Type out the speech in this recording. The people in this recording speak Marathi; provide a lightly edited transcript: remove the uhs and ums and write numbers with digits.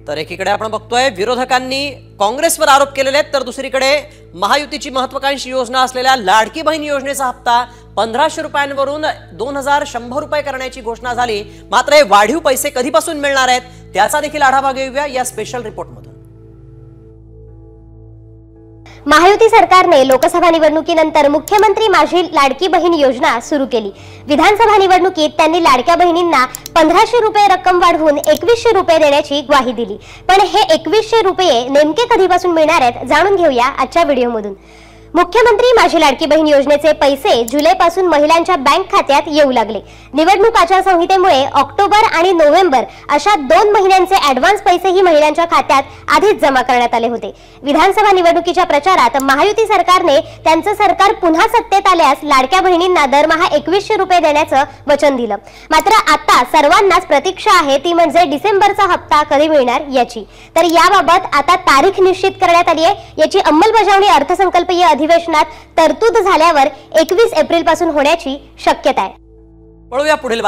तर एकीकडे आपण बघतोय विरोधकांनी काँग्रेसवर आरोप केलेले आहेत, तर दुसरीकडे महायुतीची महत्त्वाकांक्षी योजना असलेल्या लाडकी बहीण योजनेचा हप्ता 1500 रुपयांवरून 2100 रुपये करण्याची घोषणा झाली। मात्र हे वाढीव पैसे कधीपासून मिळणार आहेत त्याचा देखील आढावा घेऊया या स्पेशल रिपोर्टमधून। महायुती सरकारने लोकसभा निवडणुकीनंतर मुख्यमंत्री माझी लाडकी बहीण योजना सुरू केली। विधानसभा निवडणुकीत त्यांनी लाडक्या बहिणींना 1500 रुपये रक्कम वाढवून 2100 रुपये देण्याची ग्वाही दिली। पण हे 2100 रुपये नेमके कधीपासून मिळणार आहेत जाणून घेऊया आजच्या व्हिडिओमधून। मुख्यमंत्री माझी लाडकी बहीण योजनेचे पैसे जुलैपासून महिलांच्या बँक खात्यात येऊ लागले। निवडणूक आचारसंहितेमुळे ऑक्टोबर आणि नोव्हेंबर अशा 2 महिन्यांचे ॲडव्हान्स पैसेही महिलांच्या खात्यात आधीच जमा करण्यात आले होते। विधानसभा निवडणुकीच्या प्रचारात महायुती सरकारने त्यांचं सरकार पुन्हा सत्तेत आल्यास लाडक्या बहिणींना दरमहा 2100 रुपये देण्याचं वचन दिलं। मात्र आता सर्वांनाच प्रतीक्षा आहे ती म्हणजे डिसेंबरचा हप्ता कधी मिळणार याची। तर याबाबत आता तारीख निश्चित करण्यात आली आहे। याची अंमलबजावणी अर्थसंकल्पीय अधिवेशनात तरतूद झाल्यावर 21 एप्रिल पासून होण्याची शक्यता आहे। पळूया पुढील